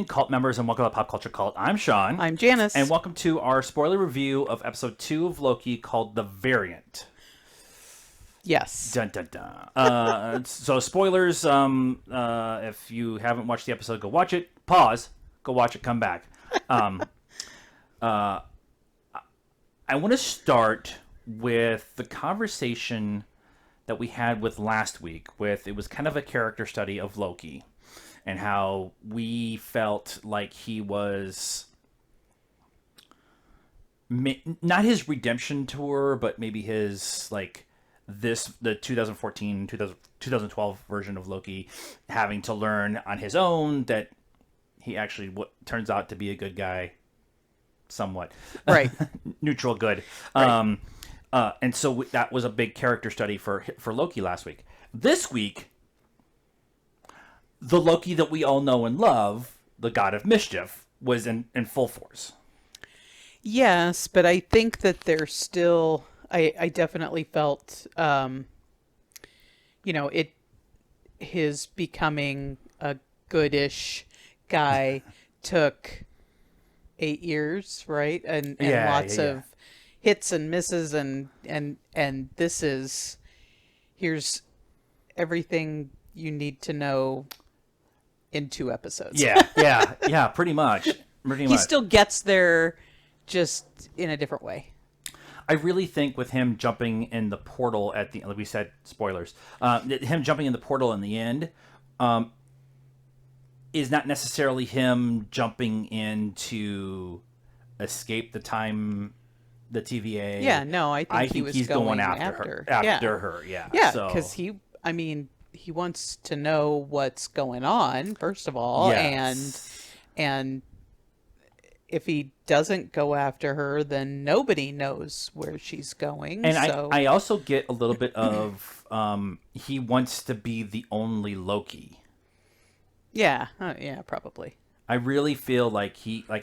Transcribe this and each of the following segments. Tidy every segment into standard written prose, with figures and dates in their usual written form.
evening, cult members, and welcome to Pop Culture Cult. I'm Sean. I'm Janice. And welcome to our spoiler review of episode 2 of Loki called The Variant. Yes. Dun, dun, dun. So spoilers, if you haven't watched the episode, go watch it. Pause. Go watch it. Come back. I want to start with the conversation that we had with last week. It was kind of a character study of Loki and how we felt like he was not his redemption tour, but maybe his the 2014 2012 version of Loki having to learn on his own that he actually turns out to be a good guy, somewhat right. neutral good. Right. And so that was a big character study for Loki last week. This week, the Loki that we all know and love, the God of Mischief, was in full force. Yes, but I think that there's still... I definitely felt, his becoming a goodish guy took 8 years, right? And lots of hits and misses, and here's everything you need to know in 2 episodes. Yeah, pretty much. He still gets there, just in a different way. I really think with him jumping in the portal at the, like we said, spoilers, him jumping in the portal in the end is not necessarily him jumping in to escape the TVA. Yeah, no, I think he's going after her. Yeah, because he wants to know what's going on, first of all, and if he doesn't go after her, then nobody knows where she's going. And so. I also get a little bit of he wants to be the only Loki. Yeah, probably. I really feel like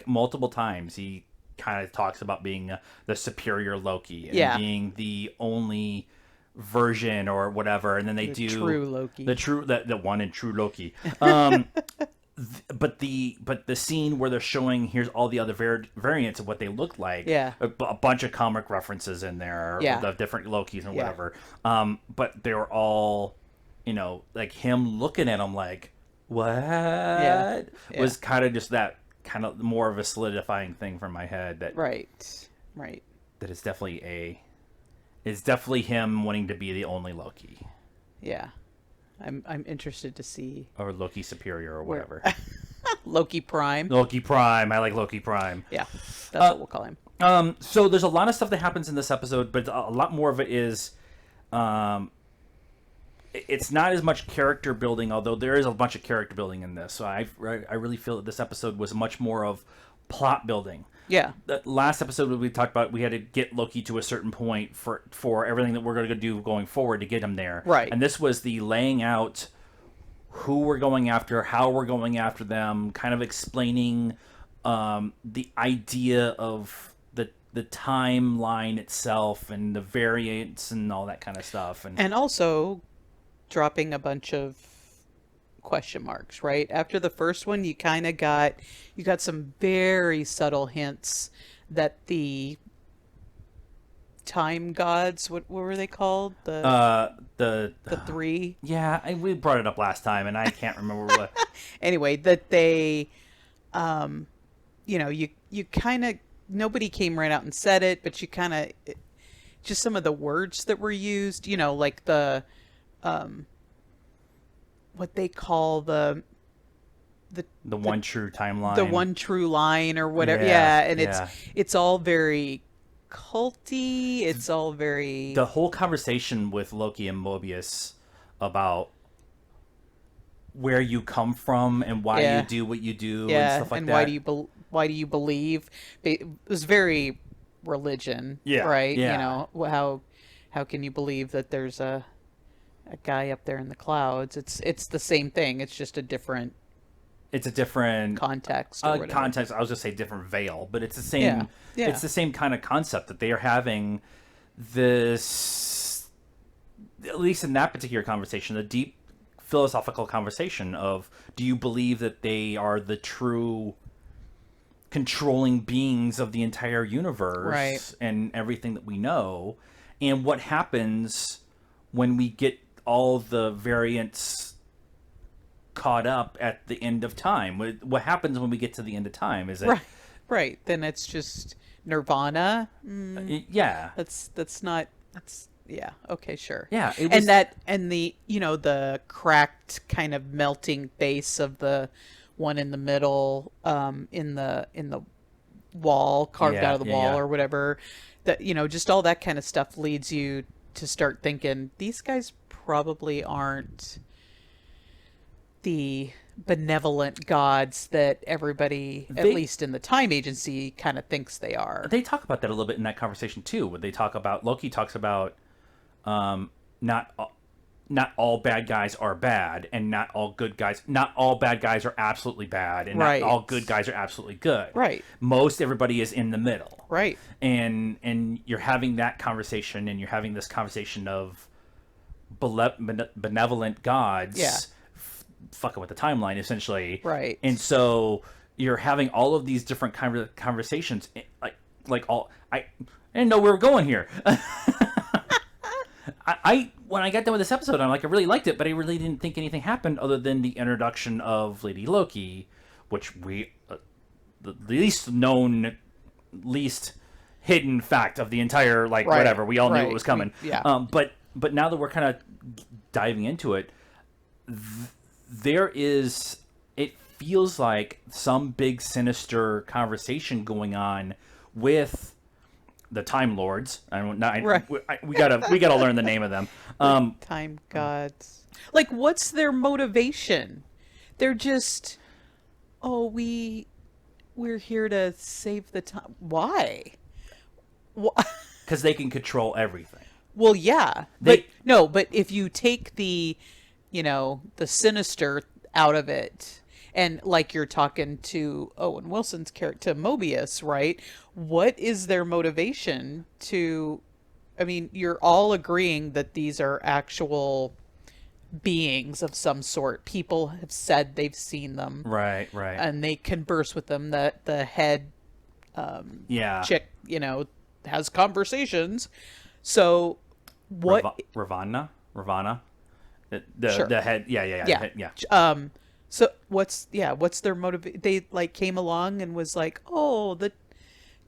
multiple times he kind of talks about being the superior Loki and being the only version or whatever, and then they do true Loki, the one and true Loki. But the scene where they're showing here's all the other variants of what they look like. Yeah. A bunch of comic references in there of different Lokis and whatever. But they were all, like him looking at them like, what? Yeah. Was kind of just that kind of more of a solidifying thing from my head that right. That it's definitely him wanting to be the only Loki. Yeah. I'm interested to see, or Loki Superior or whatever. Loki Prime. Loki Prime. I like Loki Prime. Yeah, that's what we'll call him. So there's a lot of stuff that happens in this episode, but a lot more of it is, it's not as much character building, although there is a bunch of character building in this. So I really feel that this episode was much more of plot building. Yeah. The last episode we talked about, we had to get Loki to a certain point for everything that we're going to do going forward to get him there. Right. And this was the laying out who we're going after, how we're going after them, kind of explaining the idea of the timeline itself and the variants and all that kind of stuff. And also dropping a bunch of question marks, right? After the first one, you kind of got some very subtle hints that the time gods, what were they called? The 3. Yeah, we brought it up last time, and I can't remember what. Anyway, that they, you kind of, nobody came right out and said it, but you kind of, just some of the words that were used, like the, what they call the one true timeline, the one true line or whatever. And it's all very culty. It's all very, the whole conversation with Loki and Mobius about where you come from and why you do what you do and stuff like and that. Why do you believe? It was very religion, right? Yeah. How can you believe that there's a guy up there in the clouds? It's the same thing. It's just a different context. Or context. I was just say different veil, but it's the same. Yeah. It's the same kind of concept that they are having this, at least in that particular conversation, a deep philosophical conversation of, do you believe that they are the true controlling beings of the entire universe Right. and everything that we know, and what happens when we get all the variants caught up at the end of time? What happens when we get to the end of time? Is it Right. Right. Then it's just Nirvana. yeah, That's not that's yeah, okay, sure. yeah, it And was. that and the the cracked kind of melting base of the one in the middle, in the wall, carved out Yeah, of the yeah, wall yeah. or whatever, that just all that kind of stuff leads you to start thinking these guys probably aren't the benevolent gods that everybody, at They least in the time agency, kind of thinks they are. they talk about that a little bit in that conversation too. When they talk about, Loki talks about, not not all bad guys are bad, and not all bad guys are absolutely bad, and not Right. all good guys are absolutely good. Right. Most everybody is in the middle. Right. And you're having that conversation, and you're having this conversation of benevolent gods, Yeah. fucking with the timeline essentially. Right. And so you're having all of these different kind of conversations, like all I didn't know we were going here. I when I got done with this episode, I'm like, I really liked it, but I really didn't think anything happened other than the introduction of Lady Loki, which we the least known, least hidden fact of the entire, like, Right. whatever, we all knew it Right. was coming. Yeah. But now that we're kind of diving into it, there is, it feels like some big sinister conversation going on with the Time Lords. Right. We gotta learn the name of them. Time gods. Like, what's their motivation? They're just, oh, we're here to save the time. Why? Because they can control everything. Well, yeah, They- but no, but if you take the sinister out of it, and like you're talking to Owen Wilson's character, to Mobius, right? What is their motivation to? I mean, you're all agreeing that these are actual beings of some sort. People have said they've seen them, Right. and they converse with them. That the head Yeah. chick, has conversations. So what? Ravana. The Sure. the head. Yeah. the Yeah. head, yeah. So what's their motive? They like came along and was like, oh, the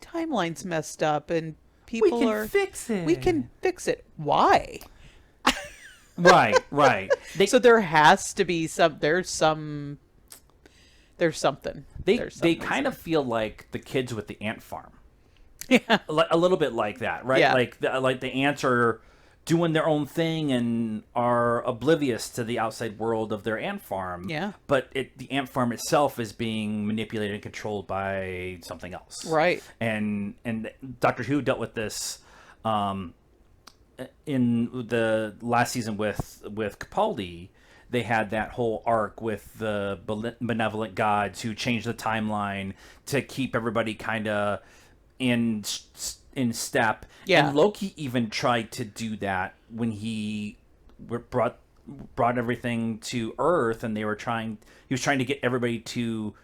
timeline's messed up and people are fix it. we can fix it. Why? Right. So there has to be there's something. They There's they some kind of feel like the kids with the ant farm. Yeah. A little bit like that, right? Yeah. Like the ants are doing their own thing and are oblivious to the outside world of their ant farm. Yeah. But the ant farm itself is being manipulated and controlled by something else. Right. And Doctor Who dealt with this in the last season with Capaldi. They had that whole arc with the benevolent gods who changed the timeline to keep everybody kind of in step. Yeah. And Loki even tried to do that when he brought everything to Earth, and he was trying to get everybody to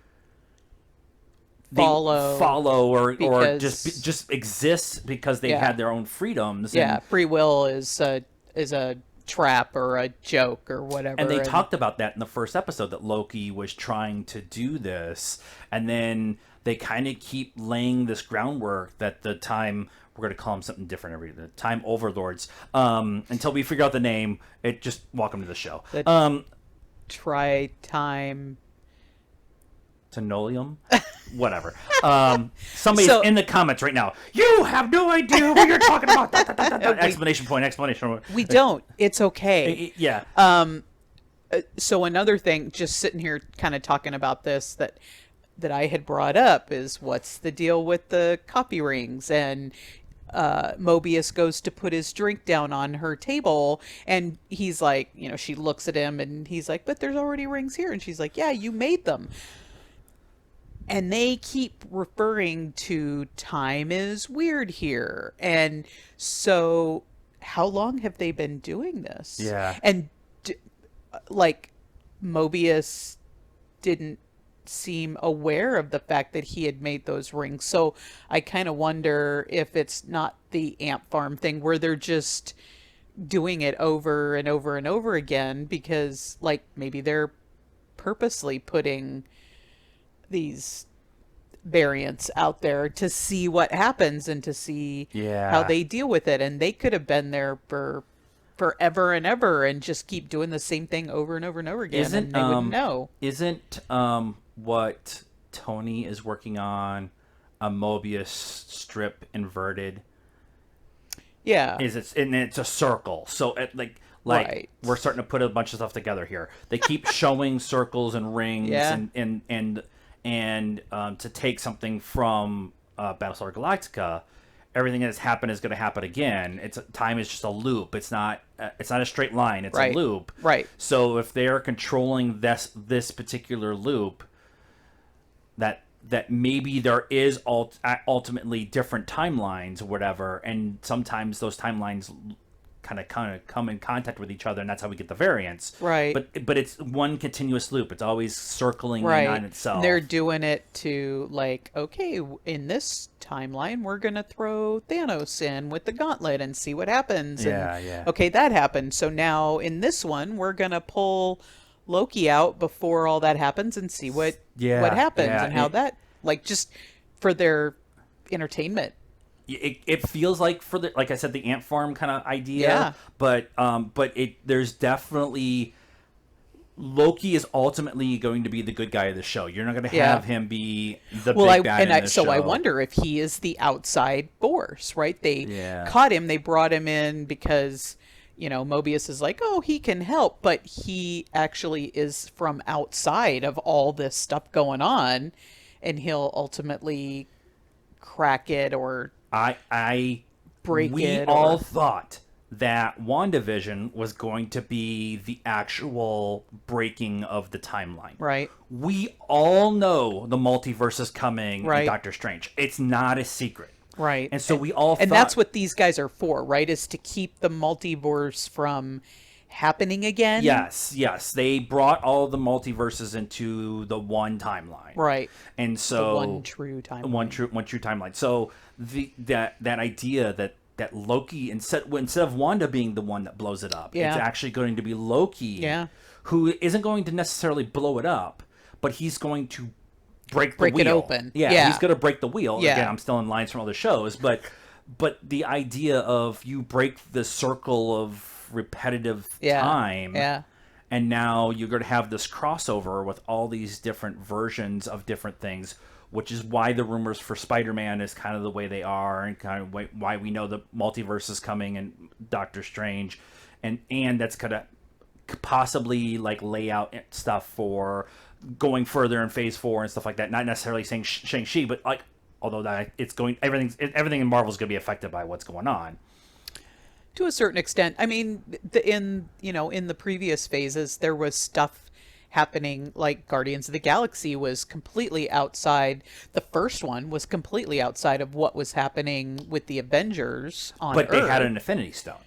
follow or just exist because they Yeah. had their own freedoms. Yeah, free will is a trap or a joke or whatever. And they talked about that in the first episode, that Loki was trying to do this, and then they kind of keep laying this groundwork that the time, we're going to call them something different the time overlords, until we figure out the name. Just welcome to the show. Try-time Tenolium, whatever. Somebody's So- in the comments right now. You have no idea what you're talking about. Exclamation point! We don't. It's okay. Yeah. So another thing, just sitting here kind of talking about this that I had brought up is, what's the deal with the copy rings? And Mobius goes to put his drink down on her table, and he's like, she looks at him and he's like, but there's already rings here. And she's like, yeah, you made them. And they keep referring to time is weird here. And so how long have they been doing this? Yeah. And like Mobius didn't seem aware of the fact that he had made those rings. So I kind of wonder if it's not the ant farm thing where they're just doing it over and over and over again because like maybe they're purposely putting these variants out there to see what happens and to see how Yeah. they deal with it, and they could have been there for forever and ever and just keep doing the same thing over and over and over again and Isn't they wouldn't know. isn't what Tony is working on a Mobius strip inverted? Yeah. Is it's and it's a circle. So like Right. we're starting to put a bunch of stuff together here. They keep showing circles and rings Yeah. and to take something from Battlestar Galactica, everything that has happened is going to happen again. Time is just a loop. It's not a straight line. It's Right. a loop. Right. So if they are controlling this particular loop, that maybe there is ultimately different timelines or whatever, and sometimes those timelines kind of come in contact with each other, and that's how we get the variance. Right. But it's one continuous loop. It's always circling in Right. on itself. And they're doing it to like, okay, in this timeline, we're gonna throw Thanos in with the gauntlet and see what happens. Yeah, and, yeah. Okay, that happened. So now in this one, we're gonna pull Loki out before all that happens and see what happens yeah. and how that like just for their entertainment. It feels like for the like I said the ant farm kind of idea, Yeah. but there's definitely Loki is ultimately going to be the good guy of the show. You're not going to Yeah. have him be the Well, big bad in the so show. I wonder if he is the outside force, right? They Yeah. caught him, they brought him in because, Mobius is like, oh, he can help, but he actually is from outside of all this stuff going on, and he'll ultimately crack it or I break we it. all Or, thought that WandaVision was going to be the actual breaking of the timeline. right, We all know the multiverse is coming in Right. Doctor Strange. It's not a secret. right. And so we all and thought, that's what these guys are for, right? Is to keep the multiverse from happening again. Yes. They brought all the multiverses into the one timeline. Right. And so One true timeline. one true timeline. So that idea that Loki instead of Wanda being the one that blows it up, Yeah. it's actually going to be Loki, Yeah. who isn't going to necessarily blow it up, but he's going to break the Break it wheel. open. Yeah, Yeah. he's going to break the wheel. Yeah. Again, I'm still in lines from other shows, but the idea of you break the circle of repetitive Yeah. time, Yeah. and now you're going to have this crossover with all these different versions of different things, which is why the rumors for Spider-Man is kind of the way they are, and kind of why we know the multiverse is coming and Doctor Strange, and that's kind of possibly like lay out stuff for going further in Phase 4 and stuff like that. Not necessarily saying Shang-Chi, but like although that it's going everything in Marvel is going to be affected by what's going on. To a certain extent. I mean, in the previous phases, there was stuff happening like Guardians of the Galaxy was completely outside. The first one was completely outside of what was happening with the Avengers on But they Earth. had an Infinity Stone.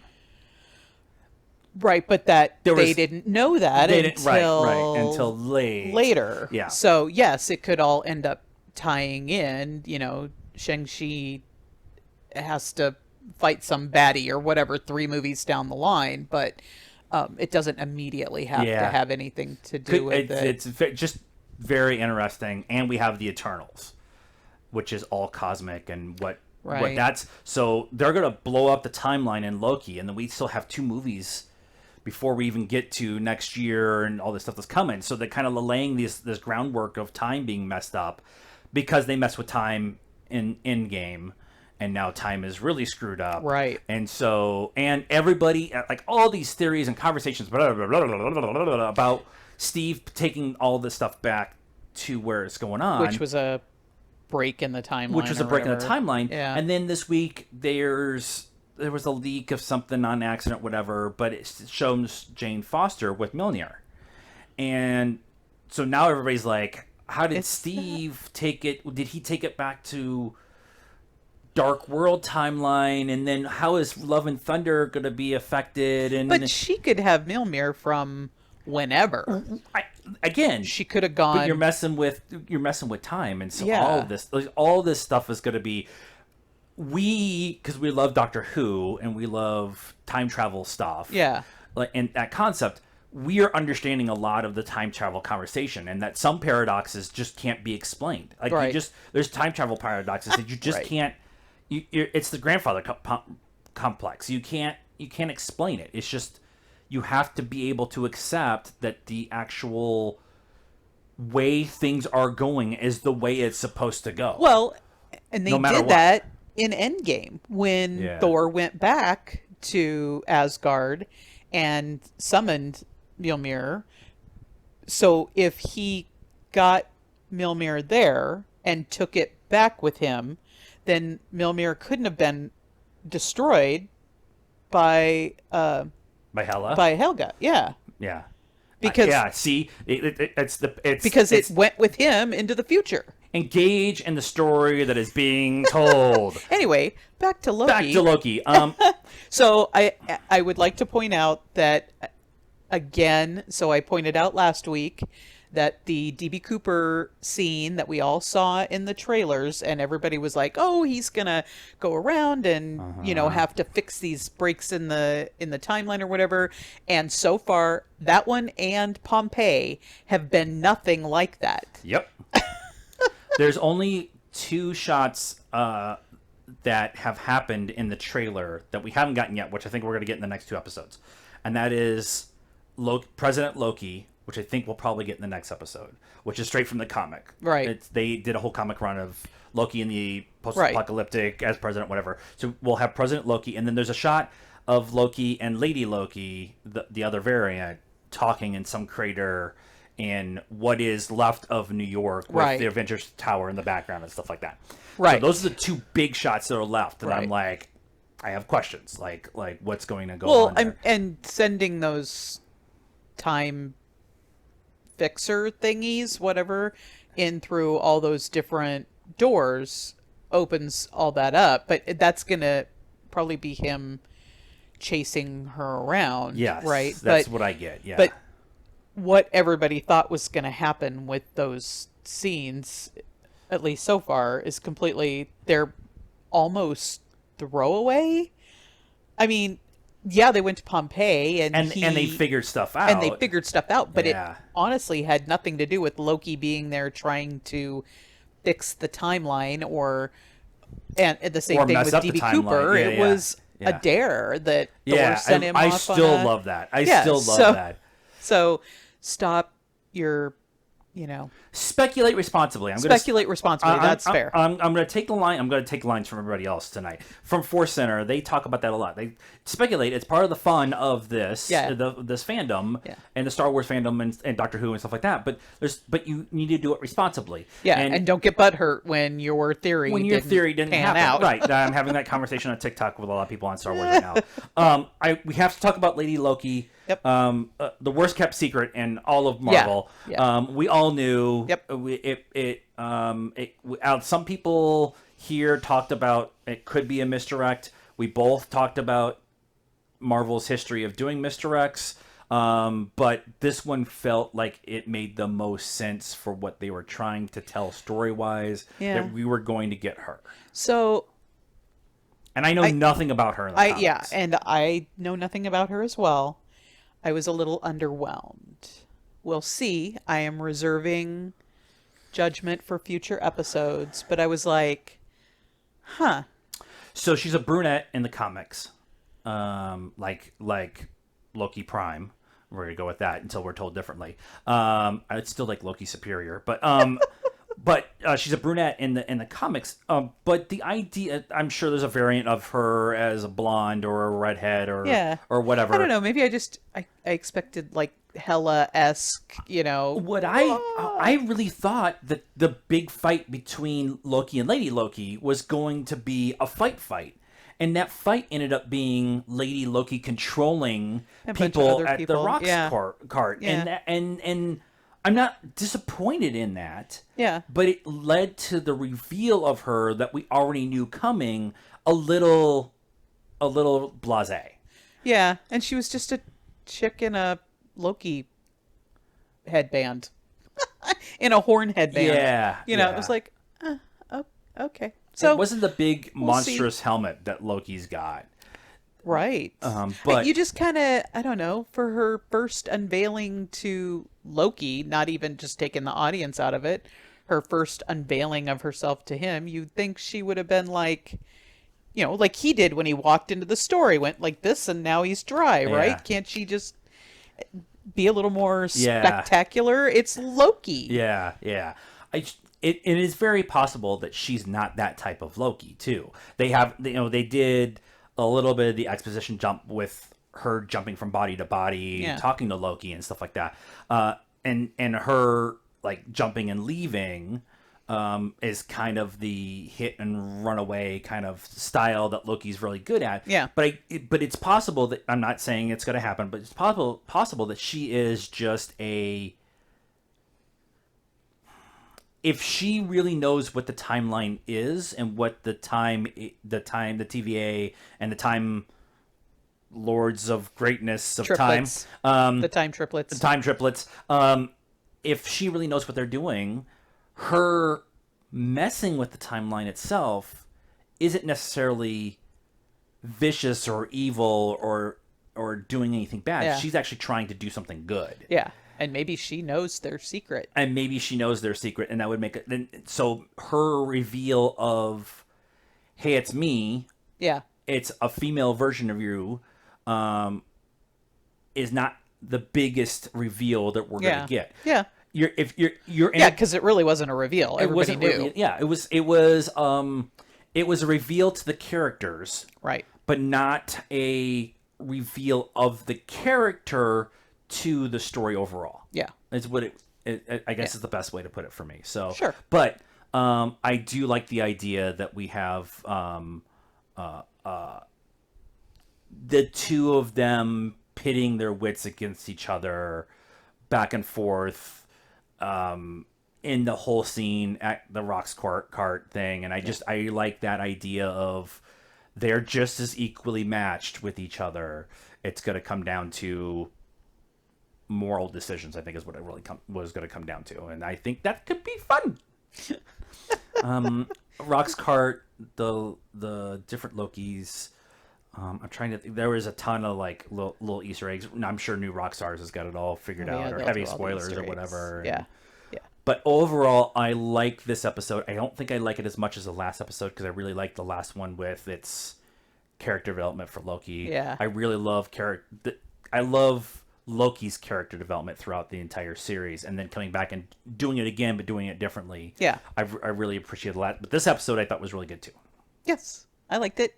Right, but that There they was- didn't know that They didn't, until until late. later. Yeah. So yes, it could all end up tying in. Shang-Chi has to fight some baddie or whatever 3 movies down the line, but it doesn't immediately have to Yeah. have anything to do with it. It's just very interesting, and we have the Eternals, which is all cosmic, and what Right. that's so they're gonna blow up the timeline in Loki, and then we still have 2 movies before we even get to next year and all this stuff that's coming. So they're kind of laying this groundwork of time being messed up because they mess with time in Endgame. And now time is really screwed up. Right. And so, and everybody, like all these theories and conversations about Steve taking all this stuff back to where it's going on. Which was a break in the timeline. Which was a or break in the whatever. timeline. Yeah. And then this week, there was a leak of something on accident, whatever, but it shows Jane Foster with Mjolnir. And so now everybody's like, how did Steve take it? Did he take it back to Dark World timeline, and then how is Love and Thunder going to be affected? And But she could have Mjolnir from whenever. Again, She could have but gone. you're messing with time, and so Yeah. all this stuff is going to be because we love Doctor Who and we love time travel stuff. Yeah. Like, and that concept, we are understanding a lot of the time travel conversation, and that some paradoxes just can't be explained. Like Right. there's time travel paradoxes that you just Right. can't. It's the grandfather complex. You can't explain it. It's just you have to be able to accept that the actual way things are going is the way it's supposed to go. Well, and they No matter did what. that in Endgame when Yeah. Thor went back to Asgard and summoned Mjolnir. So if he got Mjolnir there and took it back with him, then Mjolnir couldn't have been destroyed by by Hela. by Helga. Yeah. Yeah. Because see, it's because it's it went with him into the future. engage in the story that is being told. Anyway, back to Loki. Back to Loki. So I would like to point out that again, so I pointed out last week that the DB Cooper scene that we all saw in the trailers, and everybody was like, "Oh, he's gonna go around and have to fix these breaks in the timeline or whatever." And so far, that one and Pompeii have been nothing like that. Yep. There's only 2 shots that have happened in the trailer that we haven't gotten yet, which I think we're going to get in the next 2 episodes. And that is President Loki, which I think we'll probably get in the next episode, which is straight from the comic. Right. They did a whole comic run of Loki in the post-apocalyptic as president, whatever. So we'll have President Loki, and then there's a shot of Loki and Lady Loki, the other variant, talking in some crater in what is left of New York with the Avengers Tower in the background and stuff like that. Right. So those are the 2 big shots that are left, and Right. I'm like, I have questions, like what's going to go on there? And sending those time fixer thingies, whatever, in through all those different doors opens all that up. But that's gonna probably be him chasing her around. Yes, right. That's what I get. Yeah. But what everybody thought was going to happen with those scenes, at least so far, is completely, they're almost throwaway. I mean, yeah, they went to Pompeii and they figured stuff out. And they figured stuff out, but Yeah. it honestly had nothing to do with Loki being there trying to fix the timeline and the same Or thing mess with up the DB timeline. Cooper. Yeah, it yeah. was a dare that Thor sent him I off still on love that. I Yeah, still love so- that. So stop your, Speculate responsibly. speculate responsibly. That's fair. I'm going to take the line. I'm going to take lines from everybody else tonight. From Force Center, they talk about that a lot. They speculate. It's part of the fun of this, this fandom, and the Star Wars fandom and Doctor Who and stuff like that. But you need to do it responsibly. Yeah, and don't get butthurt when your theory didn't pan happen. out. Right. I'm having that conversation on TikTok with a lot of people on Star Wars right now. We have to talk about Lady Loki. Yep. The worst kept secret in all of Marvel. Yeah. We all knew. Yep. Some people here talked about it could be a misdirect. We both talked about Marvel's history of doing misdirects. But this one felt like it made the most sense for what they were trying to tell story-wise. Yeah. That we were going to get her. So, and I know nothing about her in the comics. and I know nothing about her as well. I was a little underwhelmed. We'll see. I am reserving judgment for future episodes, but I was like, huh. So she's a brunette in the comics, like Loki Prime. We're gonna go with that until we're told differently. I'd still like Loki Superior, but she's a brunette in the comics. But the idea, I'm sure there's a variant of her as a blonde or a redhead or whatever. I don't know. Maybe I expected like Hela-esque, What I really thought that the big fight between Loki and Lady Loki was going to be a fight. And that fight ended up being Lady Loki controlling people at the Rocks cart. Yeah. And I'm not disappointed in that. Yeah. But it led to the reveal of her that we already knew coming a little blasé. Yeah, and she was just a chick in a Loki headband, in a horn headband. Yeah, You know, yeah. it was like, oh, okay. So it wasn't the big we'll see. monstrous helmet that Loki's got. Right. But You just kind of, I don't know, for her first unveiling to Loki, not even just taking the audience out of it, her first unveiling of herself to him, you'd think she would have been like, you know, like he did when he walked into the store. He went like this and now he's dry, Yeah. right? Can't she just be a little more Yeah. spectacular? It's Loki. yeah, yeah. It is very possible that she's not that type of Loki too. They did a little bit of the exposition jump with her jumping from body to body, Yeah. talking to Loki and stuff like that. And her like jumping and leaving is kind of the hit and run away kind of style that Loki's really good at. Yeah. But it's possible that, I'm not saying it's going to happen, but it's possible that she is just if she really knows what the timeline is and what the TVA and the time lords of greatness of Triplets. time, The time triplets. time triplets, if she really knows what they're doing, her messing with the timeline itself isn't necessarily vicious or evil or doing anything bad. Yeah. She's actually trying to do something good. Yeah. And maybe she knows their secret. And maybe she knows their secret, and that would make it. Then, so her reveal of, "Hey, it's me. Yeah. It's a female version of you," is not the biggest reveal that we're gonna get. Yeah. You're in Yeah, because it really wasn't a reveal. Everybody knew. Really, yeah, it was a reveal to the characters, Right. but not a reveal of the character to the story overall. Yeah. Is what I guess is the best way to put it for me. So Sure. But I do like the idea that we have the two of them pitting their wits against each other, back and forth, in the whole scene at the Rocks cart thing. And I like that idea of they're just as equally matched with each other. It's going to come down to moral decisions, I think, is what it really was going to come down to. And I think that could be fun. Rock's cart, the different Lokis. I'm trying to think. There was a ton of like little Easter eggs. I'm sure New Rockstars has got it all figured out, or they'll heavy do all the spoilers Easter or eggs. whatever. Yeah. Yeah. But overall, I like this episode. I don't think I like it as much as the last episode because I really liked the last one with its character development for Loki. Yeah. I really love I love Loki's character development throughout the entire series, and then coming back and doing it again, but doing it differently. Yeah. I really appreciated that. But this episode I thought was really good too. Yes. I liked it.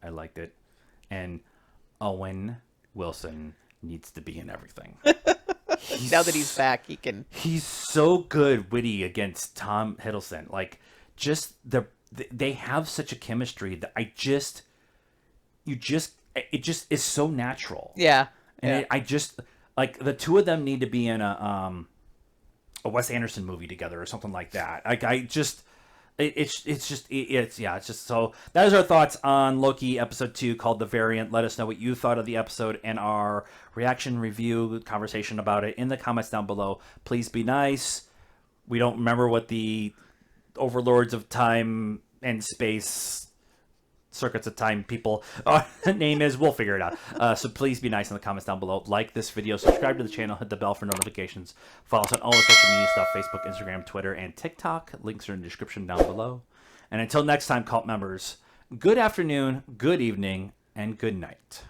I liked it. And Owen Wilson needs to be in everything. Now that he's back, he can. He's so good witty against Tom Hiddleston. Like, just they have such a chemistry that it just is so natural. Yeah. And I just like the two of them need to be in a Wes Anderson movie together or something like that. Like it's just so. That is our thoughts on Loki episode 2 called The Variant. Let us know what you thought of the episode and our reaction, review, conversation about it in the comments down below. Please be nice. We don't remember what the overlords of time and space, circuits of time people name is. We'll figure it out. So please be nice in the comments down below. Like this video, subscribe to the channel, hit the bell for notifications. Follow us on all the social media stuff: Facebook, Instagram, Twitter, and TikTok. Links are in the description down below. And until next time, cult members, good afternoon, good evening, and good night.